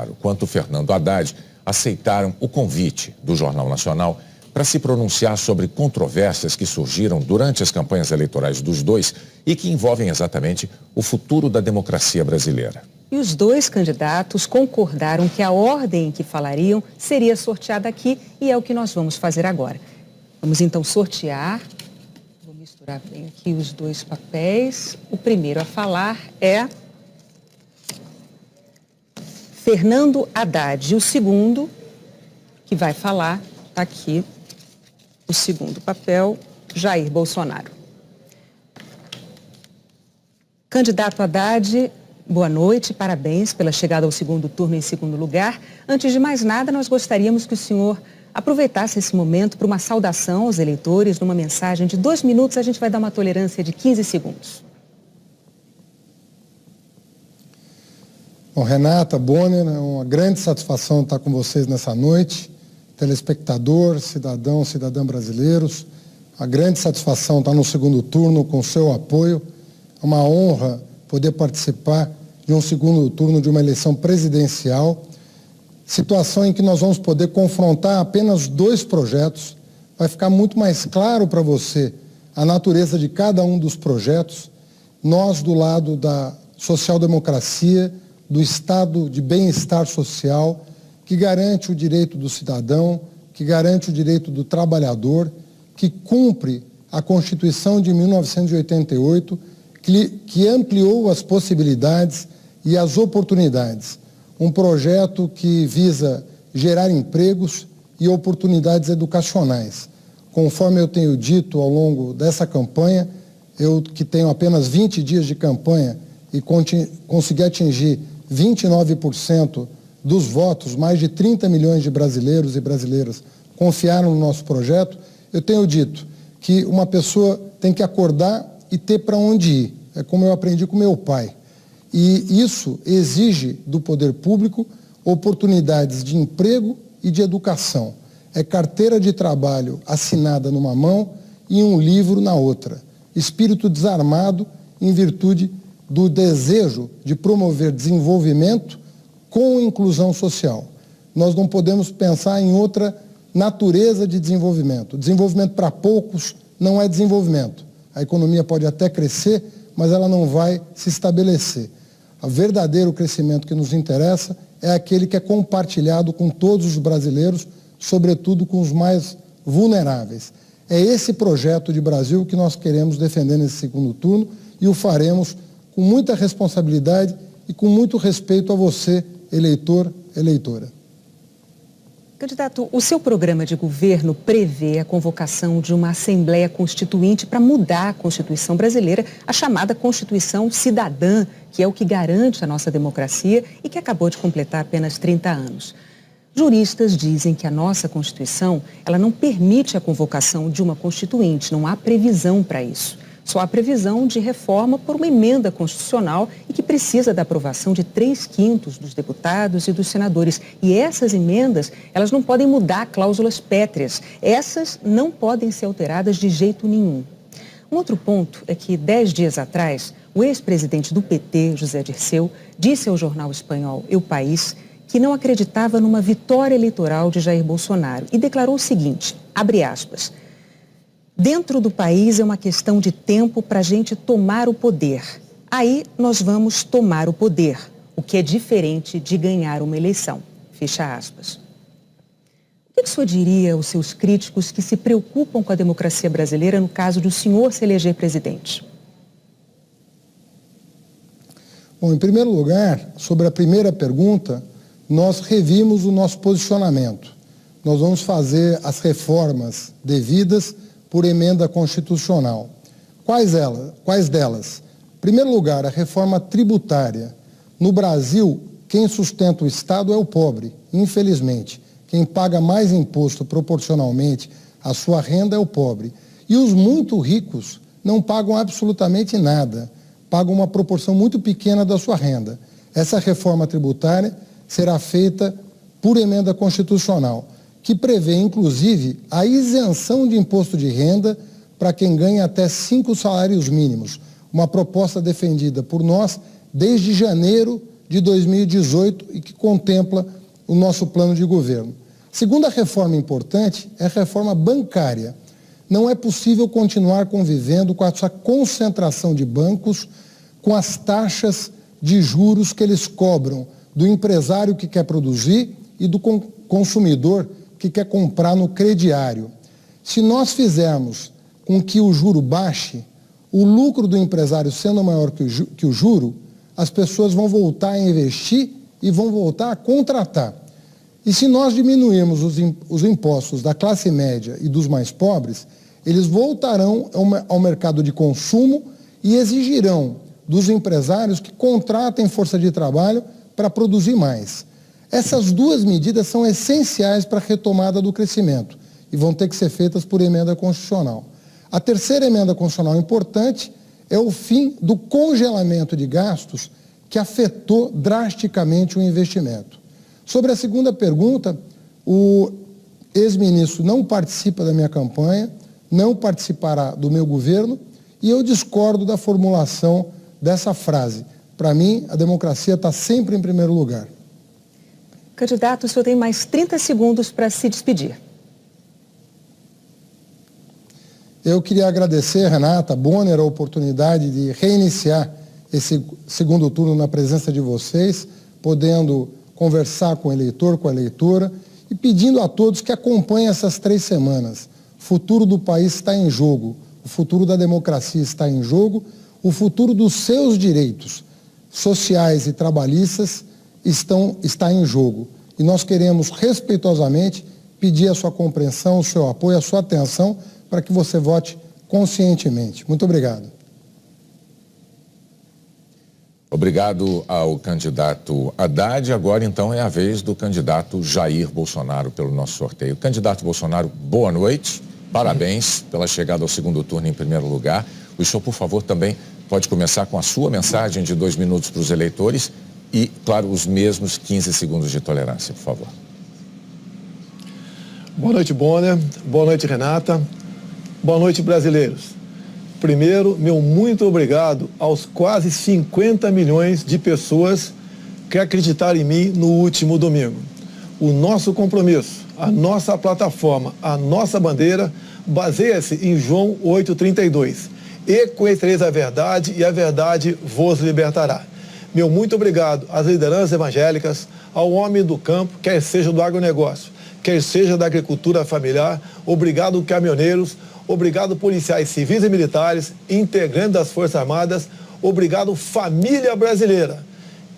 Bolsonaro quanto Fernando Haddad aceitaram o convite do Jornal Nacional para se pronunciar sobre controvérsias que surgiram durante as campanhas eleitorais dos dois e que envolvem exatamente o futuro da democracia brasileira. E os dois candidatos concordaram que a ordem em que falariam seria sorteada aqui e é o que nós vamos fazer agora. Vamos então sortear. Vou misturar bem aqui os dois papéis. O primeiro a falar é Fernando Haddad. E o segundo que vai falar, está aqui, o segundo papel, Jair Bolsonaro. Candidato Haddad, boa noite, parabéns pela chegada ao segundo turno em segundo lugar. Antes de mais nada, nós gostaríamos que o senhor aproveitasse esse momento para uma saudação aos eleitores, numa mensagem de 2 minutos, a gente vai dar uma tolerância de 15 segundos. Bom, Renata, Bonner, é uma grande satisfação estar com vocês nessa noite. Telespectador, cidadão, cidadã brasileiros, a grande satisfação estar no segundo turno com o seu apoio. É uma honra poder participar de um segundo turno de uma eleição presidencial, situação em que nós vamos poder confrontar apenas 2 projetos. Vai ficar muito mais claro para você a natureza de cada um dos projetos. Nós, do lado da social-democracia, do estado de bem-estar social, que garante o direito do cidadão, que garante o direito do trabalhador, que cumpre a Constituição de 1988, que ampliou as possibilidades e as oportunidades. Um projeto que visa gerar empregos e oportunidades educacionais. Conforme eu tenho dito ao longo dessa campanha, eu que tenho apenas 20 dias de campanha e consegui atingir 29% dos votos, mais de 30 milhões de brasileiros e brasileiras confiaram no nosso projeto, eu tenho dito que uma pessoa tem que acordar e ter para onde ir. É como eu aprendi com meu pai. E isso exige do poder público oportunidades de emprego e de educação. É carteira de trabalho assinada numa mão e um livro na outra. Espírito desarmado em virtude do desejo de promover desenvolvimento com inclusão social. Nós não podemos pensar em outra natureza de desenvolvimento. Desenvolvimento para poucos não é desenvolvimento. A economia pode até crescer, mas ela não vai se estabelecer. O verdadeiro crescimento que nos interessa é aquele que é compartilhado com todos os brasileiros, sobretudo com os mais vulneráveis. É esse projeto de Brasil que nós queremos defender nesse segundo turno e o faremos com muita responsabilidade e com muito respeito a você, eleitor, eleitora. Candidato, o seu programa de governo prevê a convocação de uma Assembleia Constituinte para mudar a Constituição brasileira, a chamada Constituição Cidadã, que é o que garante a nossa democracia e que acabou de completar apenas 30 anos. Juristas dizem que a nossa Constituição, ela não permite a convocação de uma Constituinte, não há previsão para isso. Só há previsão de reforma por uma emenda constitucional e que precisa da aprovação de 3/5 dos deputados e dos senadores. E essas emendas, elas não podem mudar cláusulas pétreas. Essas não podem ser alteradas de jeito nenhum. Um outro ponto é que 10 dias atrás, o ex-presidente do PT, José Dirceu, disse ao jornal espanhol El País que não acreditava numa vitória eleitoral de Jair Bolsonaro e declarou o seguinte, abre aspas, dentro do país é uma questão de tempo para a gente tomar o poder. Aí nós vamos tomar o poder, o que é diferente de ganhar uma eleição. Fecha aspas. O que o senhor diria aos seus críticos que se preocupam com a democracia brasileira no caso de o senhor se eleger presidente? Bom, em primeiro lugar, sobre a primeira pergunta, nós revimos o nosso posicionamento. Nós vamos fazer as reformas devidas por emenda constitucional. Quais delas? Em primeiro lugar, a reforma tributária. No Brasil, quem sustenta o Estado é o pobre, infelizmente. Quem paga mais imposto proporcionalmente à sua renda é o pobre. E os muito ricos não pagam absolutamente nada, pagam uma proporção muito pequena da sua renda. Essa reforma tributária será feita por emenda constitucional, que prevê, inclusive, a isenção de imposto de renda para quem ganha até 5 salários mínimos. Uma proposta defendida por nós desde janeiro de 2018 e que contempla o nosso plano de governo. Segunda reforma importante é a reforma bancária. Não é possível continuar convivendo com essa concentração de bancos, com as taxas de juros que eles cobram do empresário que quer produzir e do consumidor que quer comprar no crediário. Se nós fizermos com que o juro baixe, o lucro do empresário sendo maior que o juro, as pessoas vão voltar a investir e vão voltar a contratar. E se nós diminuirmos os impostos da classe média e dos mais pobres, eles voltarão ao mercado de consumo e exigirão dos empresários que contratem força de trabalho para produzir mais. Essas duas medidas são essenciais para a retomada do crescimento e vão ter que ser feitas por emenda constitucional. A terceira emenda constitucional importante é o fim do congelamento de gastos que afetou drasticamente o investimento. Sobre a segunda pergunta, o ex-ministro não participa da minha campanha, não participará do meu governo e eu discordo da formulação dessa frase. Para mim, a democracia está sempre em primeiro lugar. Candidato, o senhor tem mais 30 segundos para se despedir. Eu queria agradecer, Renata Bonner, a oportunidade de reiniciar esse segundo turno na presença de vocês, podendo conversar com o eleitor, com a eleitora, e pedindo a todos que acompanhem essas 3 semanas. O futuro do país está em jogo, o futuro da democracia está em jogo, o futuro dos seus direitos sociais e trabalhistas está em jogo. E nós queremos, respeitosamente, pedir a sua compreensão, o seu apoio, a sua atenção, para que você vote conscientemente. Muito obrigado. Obrigado ao candidato Haddad. Agora, então, é a vez do candidato Jair Bolsonaro pelo nosso sorteio. Candidato Bolsonaro, boa noite. Parabéns pela chegada ao segundo turno em primeiro lugar. O senhor, por favor, também pode começar com a sua mensagem de 2 minutos para os eleitores e, claro, os mesmos 15 segundos de tolerância, por favor. Boa noite, Bonner. Boa noite, Renata. Boa noite, brasileiros. Primeiro, meu muito obrigado aos quase 50 milhões de pessoas que acreditaram em mim no último domingo. O nosso compromisso, a nossa plataforma, a nossa bandeira baseia-se em João 8,32. E conhecereis a verdade e a verdade vos libertará. Meu muito obrigado às lideranças evangélicas, ao homem do campo, quer seja do agronegócio, quer seja da agricultura familiar. Obrigado, caminhoneiros. Obrigado, policiais civis e militares, integrantes das Forças Armadas. Obrigado, família brasileira,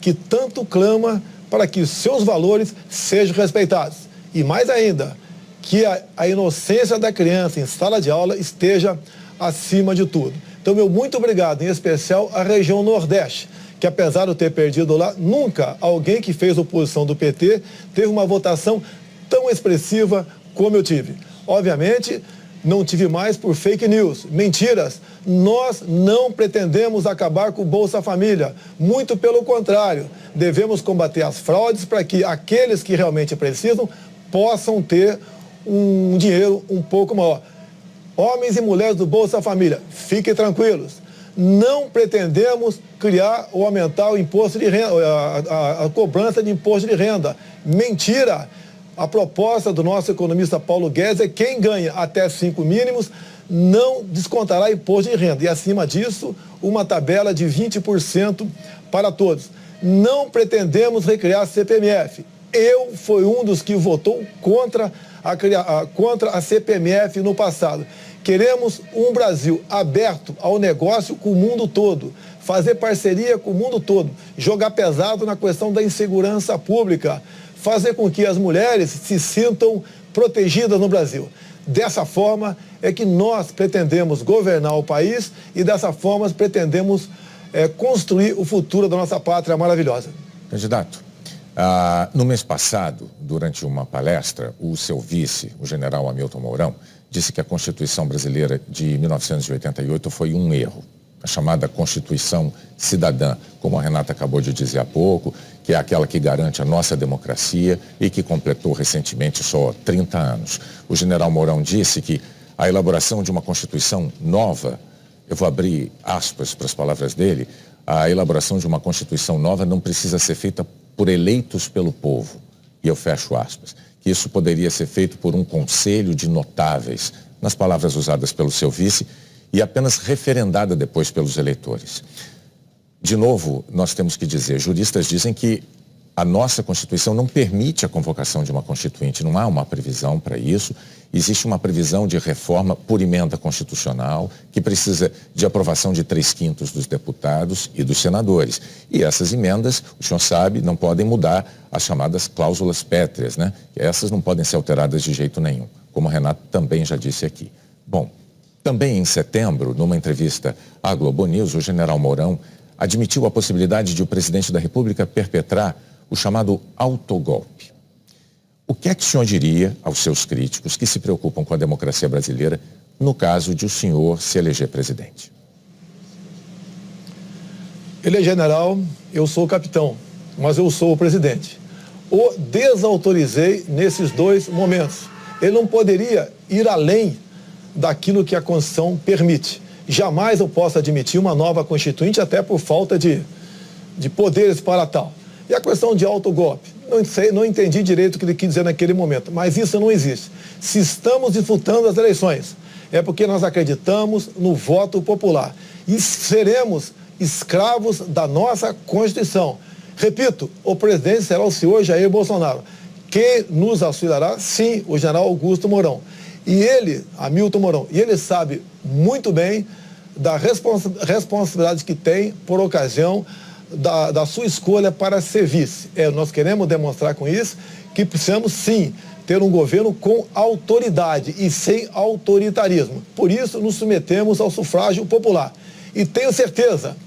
que tanto clama para que os seus valores sejam respeitados. E mais ainda, que a inocência da criança em sala de aula esteja acima de tudo. Então, meu muito obrigado, em especial à região Nordeste, que apesar de eu ter perdido lá, nunca alguém que fez oposição do PT teve uma votação tão expressiva como eu tive. Obviamente, não tive mais por fake news, mentiras. Nós não pretendemos acabar com o Bolsa Família. Muito pelo contrário, devemos combater as fraudes para que aqueles que realmente precisam possam ter um dinheiro um pouco maior. Homens e mulheres do Bolsa Família, fiquem tranquilos. Não pretendemos criar ou aumentar o imposto de renda, a cobrança de imposto de renda. Mentira! A proposta do nosso economista Paulo Guedes é que quem ganha até 5 mínimos não descontará imposto de renda. E acima disso, uma tabela de 20% para todos. Não pretendemos recriar a CPMF. Eu fui um dos que votou contra a CPMF no passado. Queremos um Brasil aberto ao negócio com o mundo todo, fazer parceria com o mundo todo, jogar pesado na questão da insegurança pública, fazer com que as mulheres se sintam protegidas no Brasil. Dessa forma é que nós pretendemos governar o país e dessa forma pretendemos construir o futuro da nossa pátria maravilhosa. Candidato, no mês passado, durante uma palestra, o seu vice, o general Hamilton Mourão, disse que a Constituição brasileira de 1988 foi um erro. A chamada Constituição Cidadã, como a Renata acabou de dizer há pouco, que é aquela que garante a nossa democracia e que completou recentemente só 30 anos. O general Mourão disse que a elaboração de uma Constituição nova, eu vou abrir aspas para as palavras dele, a elaboração de uma Constituição nova não precisa ser feita por eleitos pelo povo. E eu fecho aspas. Que isso poderia ser feito por um conselho de notáveis, nas palavras usadas pelo seu vice, e apenas referendada depois pelos eleitores. De novo, nós temos que dizer, juristas dizem que a nossa Constituição não permite a convocação de uma Constituinte, não há uma previsão para isso. Existe uma previsão de reforma por emenda constitucional, que precisa de aprovação de 3/5 dos deputados e dos senadores. E essas emendas, o senhor sabe, não podem mudar as chamadas cláusulas pétreas, né? Essas não podem ser alteradas de jeito nenhum, como o Renato também já disse aqui. Bom, também em setembro, numa entrevista à Globo News, o general Mourão admitiu a possibilidade de o presidente da República perpetrar o chamado autogolpe. O que é que o senhor diria aos seus críticos que se preocupam com a democracia brasileira no caso de o senhor se eleger presidente? Ele é general, eu sou o capitão, mas eu sou o presidente. O desautorizei nesses 2 momentos. Ele não poderia ir além daquilo que a Constituição permite. Jamais eu posso admitir uma nova Constituinte, até por falta de poderes para tal. E a questão de autogolpe? Não entendi direito o que ele quis dizer naquele momento, mas isso não existe. Se estamos disputando as eleições, é porque nós acreditamos no voto popular. E seremos escravos da nossa Constituição. Repito, o presidente será o senhor Jair Bolsonaro. Quem nos auxiliará? Sim, o general Augusto Mourão. E ele, Hamilton Mourão, e ele sabe muito bem da responsabilidade que tem por ocasião da sua escolha para ser vice. Nós queremos demonstrar com isso que precisamos, sim, ter um governo com autoridade e sem autoritarismo. Por isso, nos submetemos ao sufrágio popular. E tenho certeza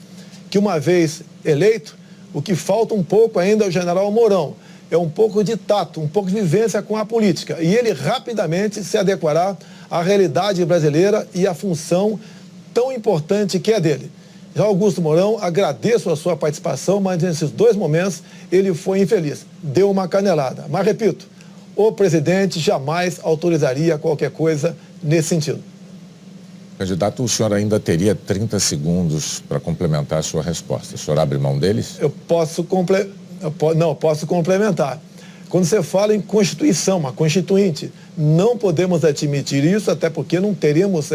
que, uma vez eleito, o que falta um pouco ainda ao general Mourão é um pouco de tato, um pouco de vivência com a política. E ele rapidamente se adequará à realidade brasileira e à função tão importante que é dele. Já Augusto Mourão, agradeço a sua participação, mas nesses 2 momentos ele foi infeliz. Deu uma canelada. Mas, repito, o presidente jamais autorizaria qualquer coisa nesse sentido. Candidato, o senhor ainda teria 30 segundos para complementar a sua resposta. O senhor abre mão deles? Eu posso complementar. Quando você fala em Constituição, uma Constituinte, não podemos admitir isso, até porque não teríamos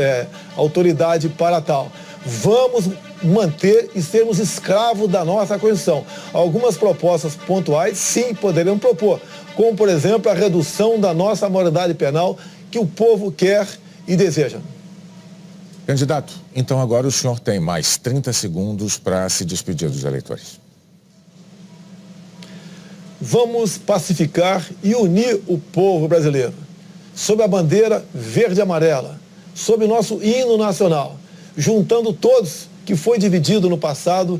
autoridade para tal. Vamos manter e sermos escravos da nossa Constituição. Algumas propostas pontuais, sim, poderiam propor, como, por exemplo, a redução da nossa moralidade penal que o povo quer e deseja. Candidato, então agora o senhor tem mais 30 segundos para se despedir dos eleitores. Vamos pacificar e unir o povo brasileiro. Sob a bandeira verde e amarela, sob o nosso hino nacional, juntando todos que foi dividido no passado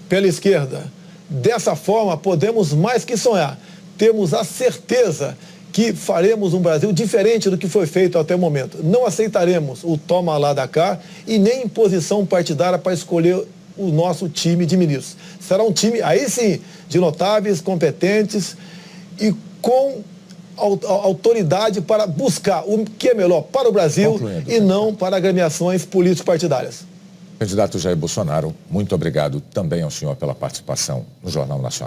pela esquerda. Dessa forma, podemos mais que sonhar. Temos a certeza que faremos um Brasil diferente do que foi feito até o momento. Não aceitaremos o toma lá da cá e nem imposição partidária para escolher o nosso time de ministros. Será um time, aí sim, de notáveis, competentes e com autoridade para buscar o que é melhor para o Brasil e não para agremiações político-partidárias. Candidato Jair Bolsonaro, muito obrigado também ao senhor pela participação no Jornal Nacional.